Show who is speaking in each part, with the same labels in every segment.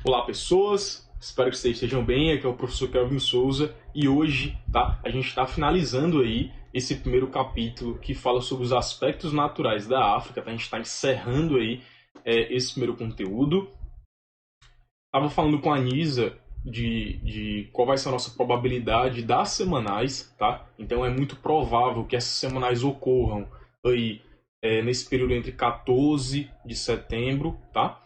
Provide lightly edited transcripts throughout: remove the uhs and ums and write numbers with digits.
Speaker 1: Olá pessoas, espero que vocês estejam bem, aqui é o professor Kelvin Souza e hoje a gente está finalizando aí esse primeiro capítulo que fala sobre os aspectos naturais da África, a gente está encerrando aí esse primeiro conteúdo. Estava falando com a Nisa de qual vai ser a nossa probabilidade das semanais, tá? Então é muito provável que essas semanais ocorram aí nesse período entre 14 de setembro, tá?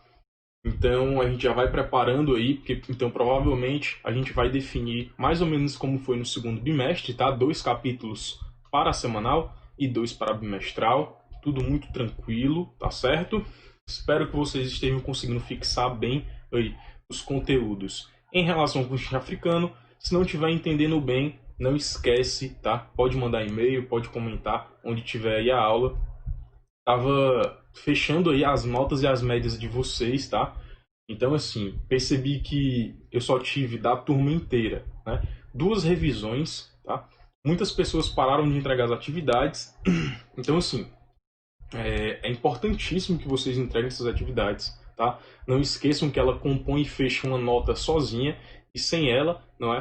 Speaker 1: Então a gente já vai preparando aí, porque então provavelmente a gente vai definir mais ou menos como foi no segundo bimestre, tá? 2 capítulos para semanal e 2 para bimestral. Tudo muito tranquilo, tá certo? Espero que vocês estejam conseguindo fixar bem aí os conteúdos. Em relação ao continente africano, se não estiver entendendo bem, não esquece, tá? Pode mandar e-mail, pode comentar onde tiver aí a aula. Tava fechando aí as notas e as médias de vocês, tá? Então, assim, percebi que eu só tive da turma inteira, né, 2 revisões, tá? Muitas pessoas pararam de entregar as atividades. Então, assim, é importantíssimo que vocês entreguem essas atividades, tá? Não esqueçam que ela compõe e fecha uma nota sozinha e sem ela, não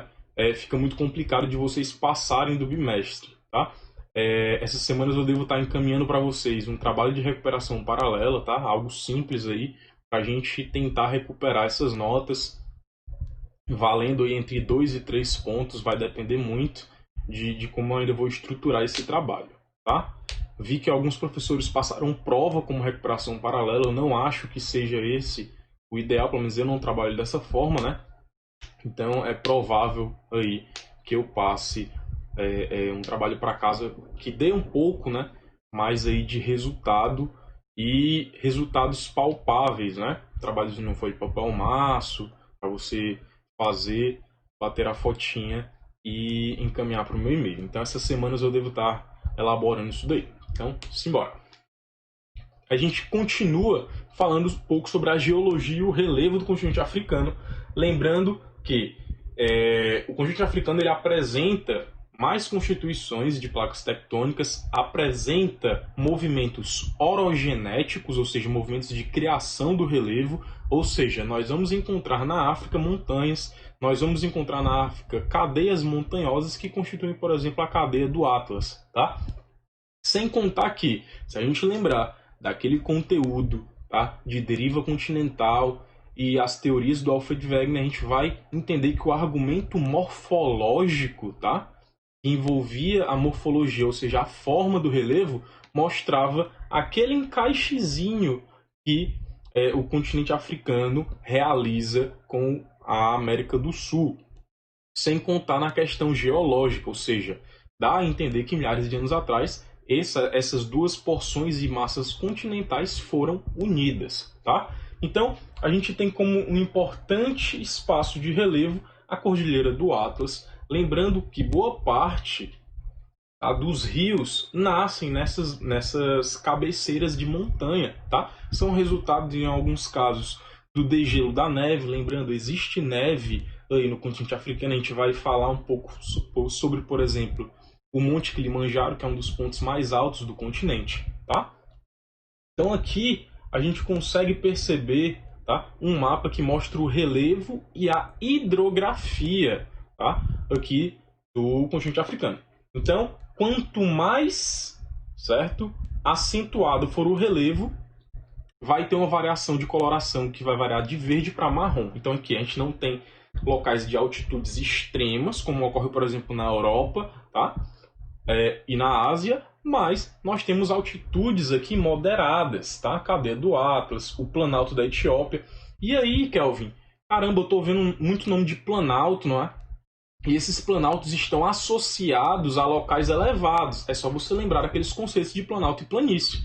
Speaker 1: fica muito complicado de vocês passarem do bimestre, tá? Essas semanas eu devo estar encaminhando para vocês um trabalho de recuperação paralela, tá? Algo simples aí para a gente tentar recuperar essas notas, valendo aí entre 2 e 3 pontos, vai depender muito de como eu ainda vou estruturar esse trabalho, tá? Vi que alguns professores passaram prova como recuperação paralela, eu não acho que seja esse o ideal, pelo menos eu não trabalho dessa forma, né? Então é provável aí que eu passe um trabalho para casa que dê um pouco, né, mais aí de resultado e resultados palpáveis, né? Trabalho de não foi papel maço para você fazer, bater a fotinha e encaminhar para o meu e-mail. Então essas semanas eu devo estar elaborando isso daí. Então, simbora. A gente continua falando um pouco sobre a geologia e o relevo do continente africano, lembrando que o continente africano ele apresenta mais constituições de placas tectônicas, apresenta movimentos orogenéticos, ou seja, movimentos de criação do relevo, ou seja, nós vamos encontrar na África montanhas, nós vamos encontrar na África cadeias montanhosas que constituem, por exemplo, a cadeia do Atlas, tá? Sem contar que, se a gente lembrar daquele conteúdo, tá, de deriva continental e as teorias do Alfred Wegener, a gente vai entender que o argumento morfológico, tá, que envolvia a morfologia, ou seja, a forma do relevo, mostrava aquele encaixezinho que o continente africano realiza com a América do Sul. Sem contar na questão geológica, ou seja, dá a entender que milhares de anos atrás essas duas porções e massas continentais foram unidas, tá? Então, a gente tem como um importante espaço de relevo a Cordilheira do Atlas, lembrando que boa parte dos rios nascem nessas cabeceiras de montanha, tá? São resultado, em alguns casos, do degelo da neve. Lembrando, existe neve aí no continente africano. A gente vai falar um pouco sobre, por exemplo, o Monte Kilimanjaro, que é um dos pontos mais altos do continente, tá? Então aqui a gente consegue perceber, tá, um mapa que mostra o relevo e a hidrografia, tá, aqui do continente africano. Então, quanto mais, certo, acentuado for o relevo, vai ter uma variação de coloração que vai variar de verde para marrom. Então aqui a gente não tem locais de altitudes extremas, como ocorre, por exemplo, na Europa, tá? E na Ásia, mas nós temos altitudes aqui moderadas, tá? A cadeia do Atlas, o Planalto da Etiópia. E aí, Kelvin, caramba, eu tô vendo muito nome de Planalto, não é? E esses planaltos estão associados a locais elevados. É só você lembrar aqueles conceitos de planalto e planície.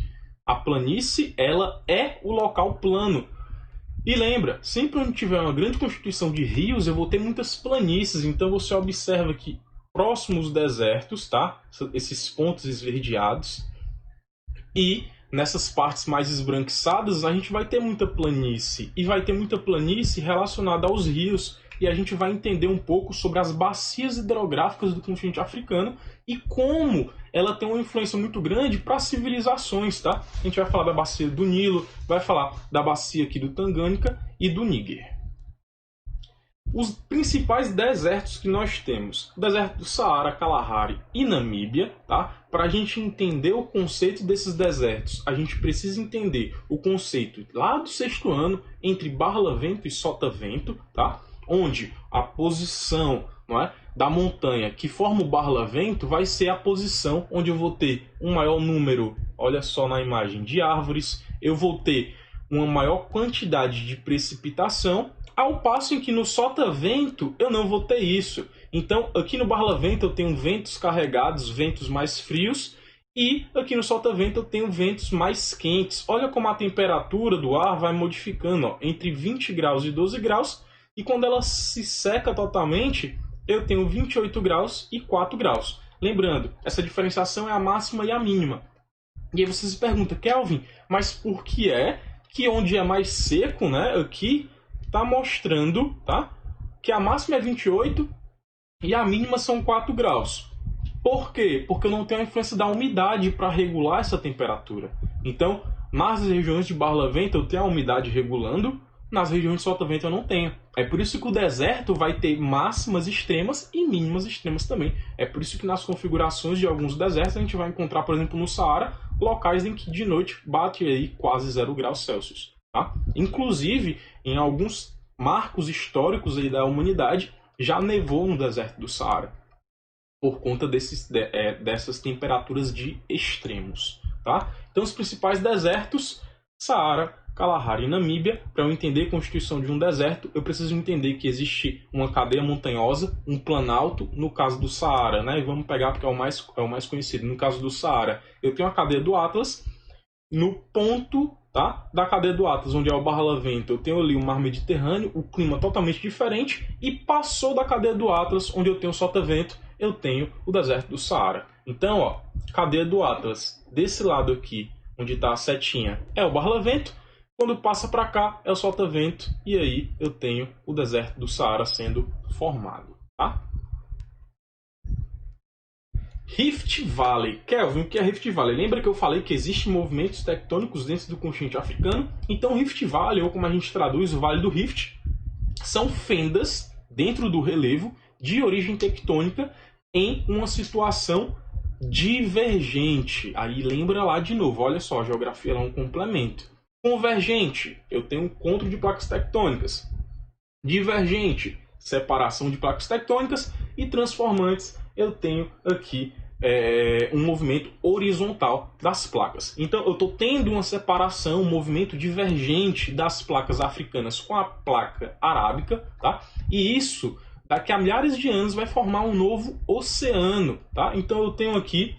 Speaker 1: A planície, ela é o local plano. E lembra, sempre onde tiver uma grande constituição de rios, eu vou ter muitas planícies. Então você observa que próximos desertos, tá? Esses pontos esverdeados. E nessas partes mais esbranquiçadas, a gente vai ter muita planície. E vai ter muita planície relacionada aos rios. E a gente vai entender um pouco sobre as bacias hidrográficas do continente africano e como ela tem uma influência muito grande para as civilizações, tá? A gente vai falar da bacia do Nilo, vai falar da bacia aqui do Tangânica e do Níger. os principais desertos que nós temos. O deserto do Saara, Kalahari e Namíbia, tá? Para a gente entender o conceito desses desertos, a gente precisa entender o conceito lá do 6º ano entre Barlavento e Sotavento, tá? Onde a posição, não é, da montanha que forma o Barlavento vai ser a posição onde eu vou ter um maior número, olha só na imagem, de árvores, eu vou ter uma maior quantidade de precipitação, ao passo em que no Sotavento eu não vou ter isso. Então, aqui no Barlavento eu tenho ventos carregados, ventos mais frios, e aqui no Sotavento eu tenho ventos mais quentes. Olha como a temperatura do ar vai modificando, ó, entre 20 graus e 12 graus, e quando ela se seca totalmente, eu tenho 28 graus e 4 graus. Lembrando, essa diferenciação é a máxima e a mínima. E aí você se pergunta, Kelvin, mas por que é que onde é mais seco, né, aqui está mostrando, tá, que a máxima é 28 e a mínima são 4 graus. Por quê? Porque eu não tenho a influência da umidade para regular essa temperatura. Então, nas regiões de Barlavento eu tenho a umidade regulando, nas regiões de Sotavento eu não tenho. É por isso que o deserto vai ter máximas extremas e mínimas extremas também. É por isso que nas configurações de alguns desertos a gente vai encontrar, por exemplo, no Saara, locais em que de noite bate aí quase 0 graus Celsius. Tá? Inclusive, em alguns marcos históricos aí da humanidade, já nevou no deserto do Saara, por conta dessas temperaturas de extremos. Tá? Então, os principais desertos, Saara, Kalahari e Namíbia. Para eu entender a constituição de um deserto, eu preciso entender que existe uma cadeia montanhosa, um planalto, no caso do Saara, né? E vamos pegar porque é o mais conhecido. No caso do Saara, eu tenho a cadeia do Atlas. No ponto, tá, da cadeia do Atlas, onde é o Barlavento, eu tenho ali o mar Mediterrâneo, o clima totalmente diferente. E passou da cadeia do Atlas, onde eu tenho o Sotavento, eu tenho o deserto do Saara. Então, ó, cadeia do Atlas, desse lado aqui, onde está a setinha, é o Barlavento. Quando passa para cá, é o Sotavento, e aí eu tenho o deserto do Saara sendo formado. Tá? Rift Valley. Kelvin, o que é Rift Valley? Lembra que eu falei que existem movimentos tectônicos dentro do continente africano? Então, Rift Valley, ou como a gente traduz, o Vale do Rift, são fendas dentro do relevo de origem tectônica em uma situação divergente. Aí lembra lá de novo, olha só, a geografia é um complemento. Convergente, eu tenho um encontro de placas tectônicas. Divergente, separação de placas tectônicas. E transformantes, eu tenho aqui um movimento horizontal das placas. Então, eu estou tendo uma separação, um movimento divergente das placas africanas com a placa arábica. Tá? E isso, daqui a milhares de anos, vai formar um novo oceano. Tá? Então, eu tenho aqui,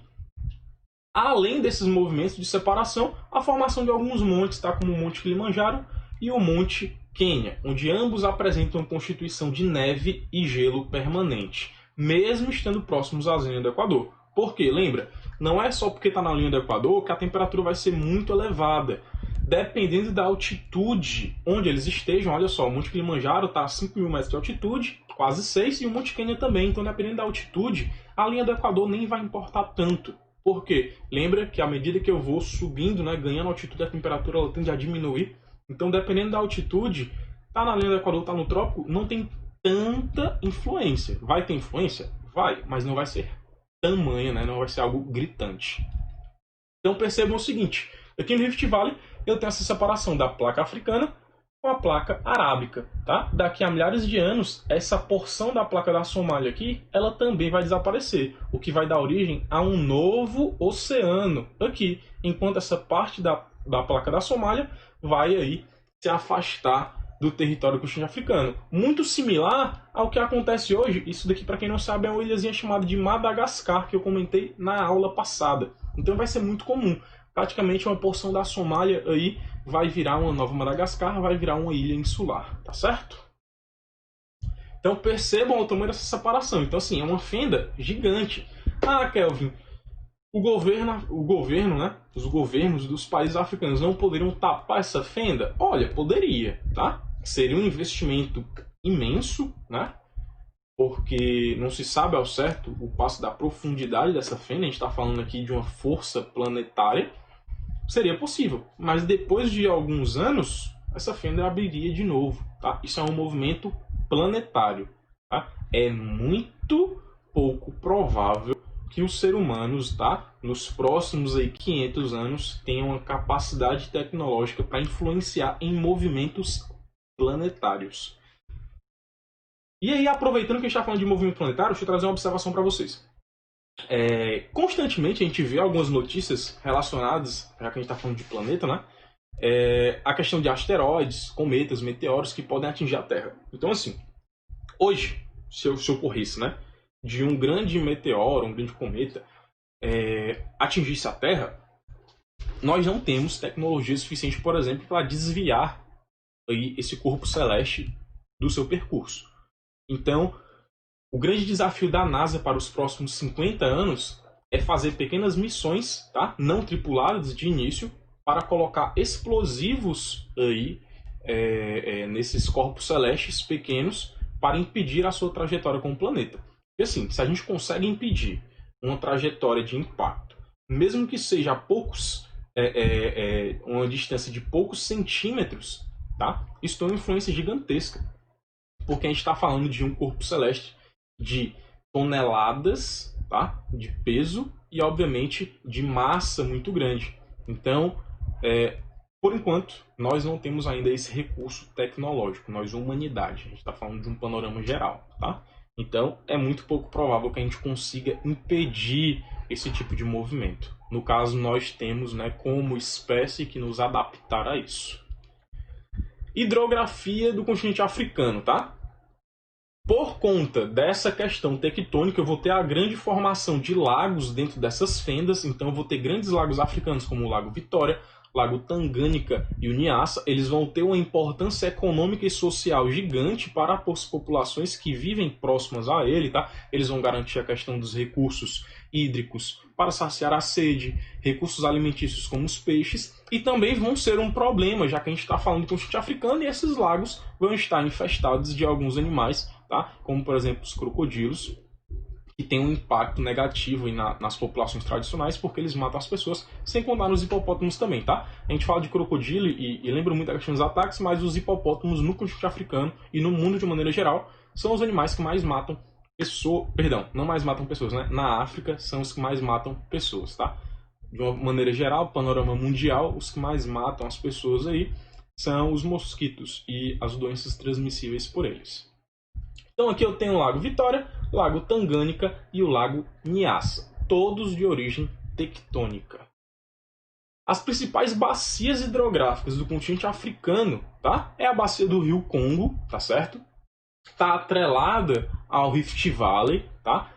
Speaker 1: além desses movimentos de separação, a formação de alguns montes, tá? Como o Monte Kilimanjaro e o Monte Quênia, onde ambos apresentam constituição de neve e gelo permanente, mesmo estando próximos à linha do Equador. Por quê? Lembra? Não é só porque está na linha do Equador que a temperatura vai ser muito elevada. Dependendo da altitude onde eles estejam, olha só, o Monte Kilimanjaro está a 5.000 metros de altitude, quase 6, e o Monte Quênia também. Então, dependendo da altitude, a linha do Equador nem vai importar tanto. Por quê? Lembra que à medida que eu vou subindo, né, ganhando altitude, a temperatura ela tende a diminuir. Então, dependendo da altitude, tá na linha do Equador, tá no trópico, não tem tanta influência. Vai ter influência? Vai, mas não vai ser tamanha, né? Não vai ser algo gritante. Então, percebam o seguinte, aqui no Rift Valley eu tenho essa separação da placa africana com a placa arábica, tá? Daqui a milhares de anos, essa porção da placa da Somália aqui, ela também vai desaparecer, o que vai dar origem a um novo oceano aqui, enquanto essa parte da placa da Somália vai aí se afastar do território continente africano. Muito similar ao que acontece hoje, isso daqui, para quem não sabe, é uma ilhazinha chamada de Madagascar, que eu comentei na aula passada. Então vai ser muito comum. Praticamente uma porção da Somália aí vai virar uma nova Madagascar, vai virar uma ilha insular, tá certo? Então percebam o tamanho dessa separação. Então assim, é uma fenda gigante. Ah, Kelvin, o governo, né? Os governos dos países africanos não poderiam tapar essa fenda? Olha, poderia, tá? Seria um investimento imenso, né? Porque não se sabe ao certo o passo da profundidade dessa fenda. A gente está falando aqui de uma força planetária. Seria possível, mas depois de alguns anos, essa fenda abriria de novo. Tá? Isso é um movimento planetário. Tá? É muito pouco provável que os seres humanos, tá, nos próximos aí 500 anos, tenham uma capacidade tecnológica para influenciar em movimentos planetários. E aí, aproveitando que a gente está falando de movimento planetário, deixa eu trazer uma observação para vocês. Constantemente a gente vê algumas notícias relacionadas, já que a gente está falando de planeta, né? A questão de asteroides, cometas, meteoros que podem atingir a Terra. Então, assim, hoje, se ocorresse, né, de um grande meteoro, um grande cometa, atingisse a Terra, nós não temos tecnologia suficiente, por exemplo, para desviar aí esse corpo celeste do seu percurso. Então, o grande desafio da NASA para os próximos 50 anos é fazer pequenas missões, tá, não tripuladas de início, para colocar explosivos aí, nesses corpos celestes pequenos para impedir a sua trajetória com o planeta. E assim, se a gente consegue impedir uma trajetória de impacto, mesmo que seja a uma distância de poucos centímetros, tá? Isso tem uma influência gigantesca, porque a gente está falando de um corpo celeste de toneladas, tá? De peso e, obviamente, de massa muito grande. Então, por enquanto, nós não temos ainda esse recurso tecnológico, nós, humanidade. A gente está falando de um panorama geral, tá? Então, é muito pouco provável que a gente consiga impedir esse tipo de movimento. No caso, nós temos, né, como espécie que nos adaptar a isso. Hidrografia do continente africano, tá? Por conta dessa questão tectônica, eu vou ter a grande formação de lagos dentro dessas fendas. Então, eu vou ter grandes lagos africanos, como o Lago Vitória, Lago Tanganyika e o Nyassa. Eles vão ter uma importância econômica e social gigante para as populações que vivem próximas a ele, tá? Eles vão garantir a questão dos recursos hídricos para saciar a sede, recursos alimentícios como os peixes, e também vão ser um problema, já que a gente está falando do continente africano e esses lagos vão estar infestados de alguns animais, tá? Como, por exemplo, os crocodilos, que tem um impacto negativo nas populações tradicionais, porque eles matam as pessoas, sem contar nos hipopótamos também, tá? A gente fala de crocodilo e lembra muito da questão dos ataques, mas os hipopótamos no continente africano e no mundo de maneira geral são os animais que mais matam pessoas. Perdão, não mais matam pessoas, né? Na África são os que mais matam pessoas, tá? De uma maneira geral, panorama mundial, os que mais matam as pessoas aí são os mosquitos e as doenças transmissíveis por eles. Então aqui eu tenho o Lago Vitória, Lago Tanganyika e o Lago Nyassa, todos de origem tectônica. As principais bacias hidrográficas do continente africano, tá? É a bacia do Rio Congo, tá certo? Está atrelada ao Rift Valley, tá?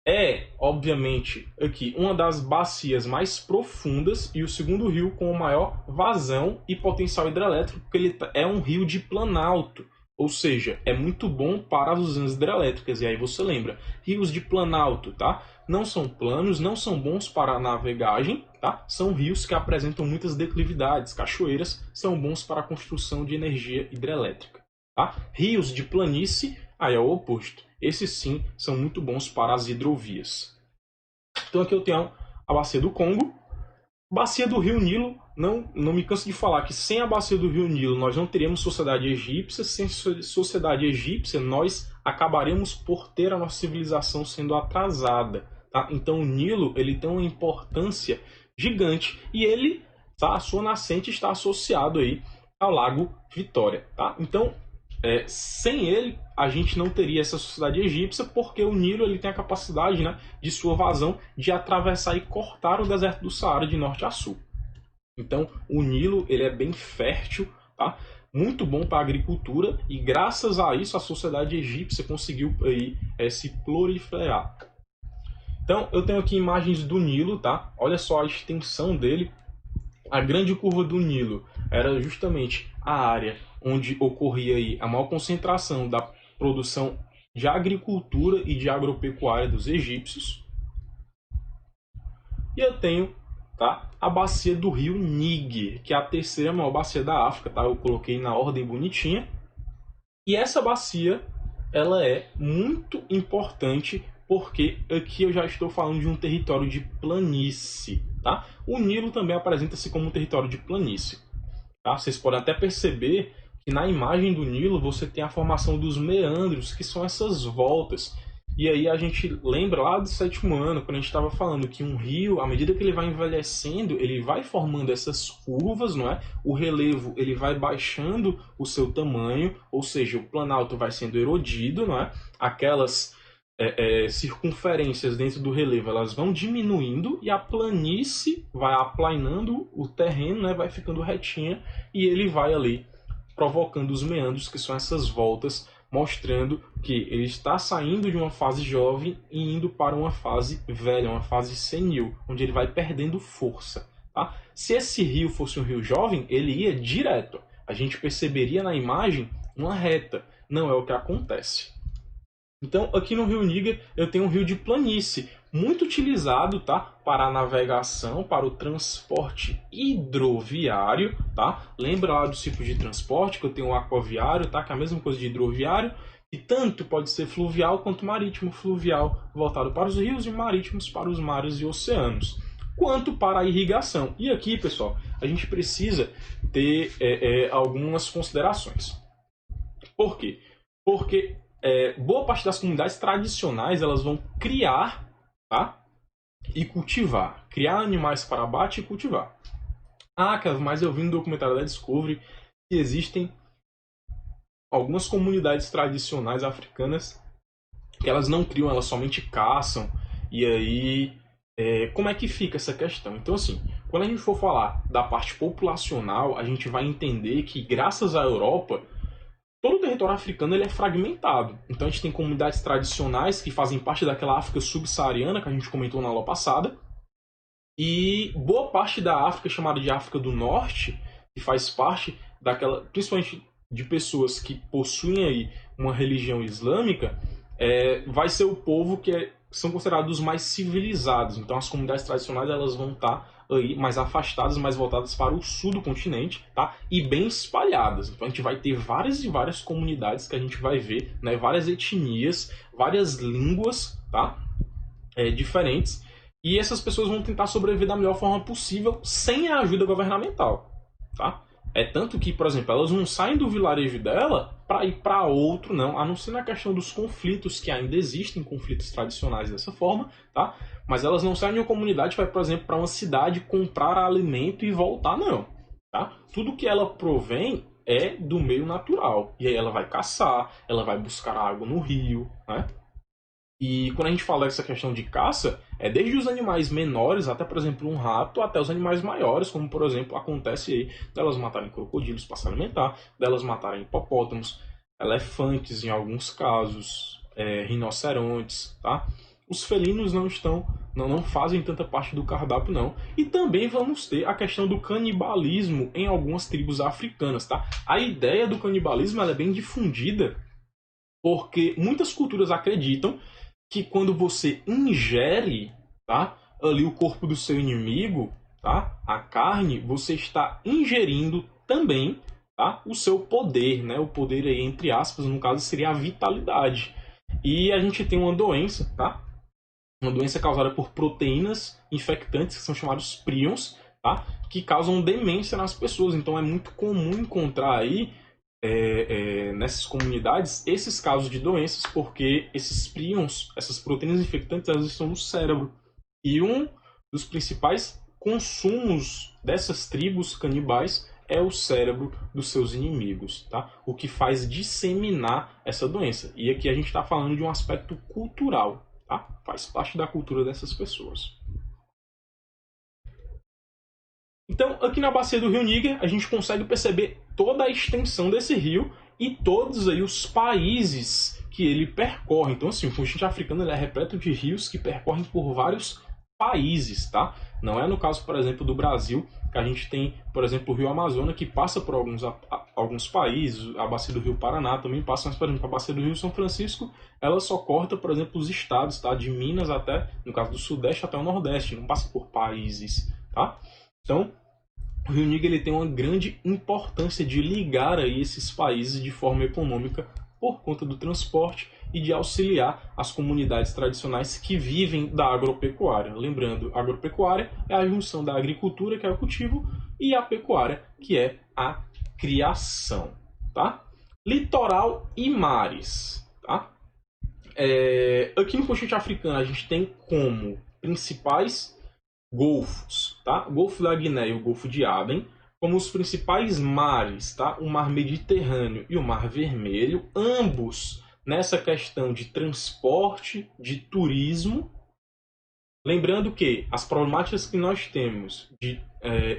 Speaker 1: É, obviamente, aqui uma das bacias mais profundas e o segundo rio com maior vazão e potencial hidrelétrico, porque ele é um rio de planalto. Ou seja, é muito bom para as usinas hidrelétricas. E aí você lembra, rios de planalto, tá? Não são planos, não são bons para a navegagem, tá? São rios que apresentam muitas declividades. Cachoeiras são bons para a construção de energia hidrelétrica, tá? Rios de planície, aí é o oposto. Esses sim são muito bons para as hidrovias. Então aqui eu tenho a bacia do Congo, bacia do Rio Nilo. Não me canso de falar que sem a bacia do Rio Nilo nós não teríamos sociedade egípcia. Sem sociedade egípcia nós acabaremos por ter a nossa civilização sendo atrasada, tá? Então o Nilo ele tem uma importância gigante e ele, tá, a sua nascente está associado aí ao Lago Vitória, tá? Então sem ele a gente não teria essa sociedade egípcia, porque o Nilo ele tem a capacidade, né, de sua vazão de atravessar e cortar o deserto do Saara de norte a sul. Então, o Nilo ele é bem fértil, tá? Muito bom para a agricultura e graças a isso a sociedade egípcia conseguiu aí, se proliferar. Então, eu tenho aqui imagens do Nilo, tá? Olha só a extensão dele. A grande curva do Nilo era justamente a área onde ocorria aí a maior concentração da produção de agricultura e de agropecuária dos egípcios. E eu tenho, tá, a bacia do rio Níger, que é a terceira maior bacia da África, tá? Eu coloquei na ordem bonitinha. E essa bacia, ela é muito importante porque aqui eu já estou falando de um território de planície, tá? O Nilo também apresenta-se como um território de planície, tá? Vocês podem até perceber que na imagem do Nilo você tem a formação dos meandros, que são essas voltas. E aí a gente lembra lá do 7º ano, quando a gente estava falando que um rio, à medida que ele vai envelhecendo, ele vai formando essas curvas, não é? O relevo ele vai baixando o seu tamanho, ou seja, o planalto vai sendo erodido, não é? Aquelas circunferências dentro do relevo elas vão diminuindo e a planície vai aplanando o terreno, né? Vai ficando retinha e ele vai ali provocando os meandros, que são essas voltas, mostrando que ele está saindo de uma fase jovem e indo para uma fase velha, uma fase senil, onde ele vai perdendo força. Tá? Se esse rio fosse um rio jovem, ele ia direto. A gente perceberia na imagem uma reta. Não é o que acontece. Então, aqui no Rio Níger, eu tenho um rio de planície, muito utilizado, tá, para a navegação, para o transporte hidroviário, tá? Lembra lá dos tipos de transporte, que eu tenho o aquaviário, tá, que é a mesma coisa de hidroviário, e tanto pode ser fluvial quanto marítimo, fluvial voltado para os rios e marítimos para os mares e oceanos, quanto para a irrigação. E aqui, pessoal, a gente precisa ter algumas considerações. Por quê? Porque boa parte das comunidades tradicionais elas vão criar, tá? E cultivar. Criar animais para abate e cultivar. Ah, mas eu vi no documentário da Discovery que existem algumas comunidades tradicionais africanas que elas não criam, elas somente caçam. E aí, como é que fica essa questão? Então, assim, quando a gente for falar da parte populacional, a gente vai entender que, graças à Europa, todo o território africano ele é fragmentado. Então a gente tem comunidades tradicionais que fazem parte daquela África subsaariana que a gente comentou na aula passada. E boa parte da África, chamada de África do Norte, que faz parte daquela, principalmente de pessoas que possuem aí uma religião islâmica, vai ser o povo que são considerados os mais civilizados. Então as comunidades tradicionais elas vão estar aí mais afastadas, mais voltadas para o sul do continente, tá? E bem espalhadas. Então a gente vai ter várias e várias comunidades que a gente vai ver, né? Várias etnias, várias línguas, tá? Diferentes. E essas pessoas vão tentar sobreviver da melhor forma possível sem a ajuda governamental, tá? É tanto que, por exemplo, elas não saem do vilarejo dela para ir para outro, não. A não ser na questão dos conflitos, que ainda existem conflitos tradicionais dessa forma, tá? Mas elas não saem de uma comunidade e vai, por exemplo, para uma cidade comprar alimento e voltar, não. Tá? Tudo que ela provém é do meio natural. E aí ela vai caçar, ela vai buscar água no rio, né? E quando a gente fala dessa questão de caça, é desde os animais menores, até por exemplo um rato, até os animais maiores, como por exemplo acontece aí, delas matarem crocodilos para se alimentar, delas matarem hipopótamos, elefantes em alguns casos, rinocerontes, tá? Os felinos não fazem tanta parte do cardápio não. E também vamos ter a questão do canibalismo em algumas tribos africanas, tá? A ideia do canibalismo ela é bem difundida porque muitas culturas acreditam que quando você ingere, tá, ali o corpo do seu inimigo, tá, a carne, você está ingerindo também, tá, o seu poder, né, o poder aí, entre aspas, no caso seria a vitalidade. E a gente tem uma doença, tá, uma doença causada por proteínas infectantes que são chamados prions, tá, que causam demência nas pessoas. Então é muito comum encontrar aí nessas comunidades esses casos de doenças porque esses prions, essas proteínas infectantes, elas estão no cérebro. E um dos principais consumos dessas tribos canibais é o cérebro dos seus inimigos, tá? O que faz disseminar essa doença. E aqui a gente está falando de um aspecto cultural, tá? Faz parte da cultura dessas pessoas. Então, aqui na bacia do Rio Níger, a gente consegue perceber toda a extensão desse rio e todos aí os países que ele percorre. Então, assim, o continente africano ele é repleto de rios que percorrem por vários países, tá? Não é no caso, por exemplo, do Brasil, que a gente tem, por exemplo, o Rio Amazonas, que passa por alguns países, a bacia do Rio Paraná também passa, mas, por exemplo, a bacia do Rio São Francisco, ela só corta, por exemplo, os estados, tá? De Minas até, no caso do Sudeste até o Nordeste, não passa por países, tá? Então, o Rio Níger ele tem uma grande importância de ligar aí esses países de forma econômica por conta do transporte e de auxiliar as comunidades tradicionais que vivem da agropecuária. Lembrando, a agropecuária é a junção da agricultura, que é o cultivo, e a pecuária, que é a criação. tá? Litoral e mares, tá? Aqui no continente africano a gente tem como principais golfos, tá? O Golfo da Guiné e o Golfo de Aden, como os principais mares, tá? O Mar Mediterrâneo e o Mar Vermelho, ambos nessa questão de transporte, de turismo. Lembrando que as problemáticas que nós temos de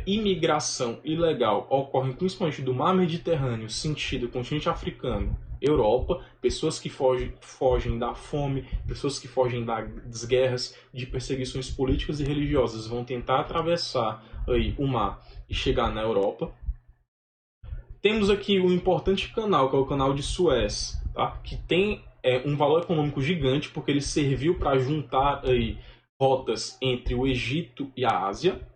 Speaker 1: imigração ilegal ocorrem principalmente do Mar Mediterrâneo, sentido continente africano, Europa, pessoas que fogem da fome, pessoas que fogem das guerras, de perseguições políticas e religiosas, vão tentar atravessar aí o mar e chegar na Europa. Temos aqui um importante canal, que é o canal de Suez, tá? Que tem um valor econômico gigante, porque ele serviu para juntar aí rotas entre o Egito e a Ásia.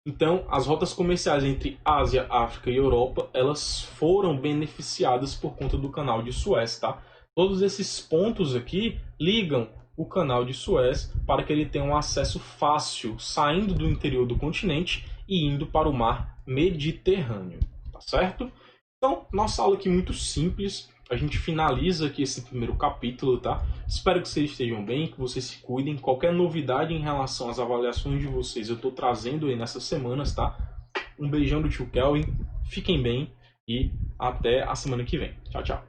Speaker 1: Então, as rotas comerciais entre Ásia, África e Europa, elas foram beneficiadas por conta do canal de Suez, tá? Todos esses pontos aqui ligam o canal de Suez para que ele tenha um acesso fácil, saindo do interior do continente e indo para o mar Mediterrâneo, tá certo? Então, nossa aula aqui é muito simples. A gente finaliza aqui esse primeiro capítulo, tá? Espero que vocês estejam bem, que vocês se cuidem. Qualquer novidade em relação às avaliações de vocês, eu estou trazendo aí nessas semanas, tá? Um beijão do tio Kelvin, fiquem bem e até a semana que vem. Tchau, tchau.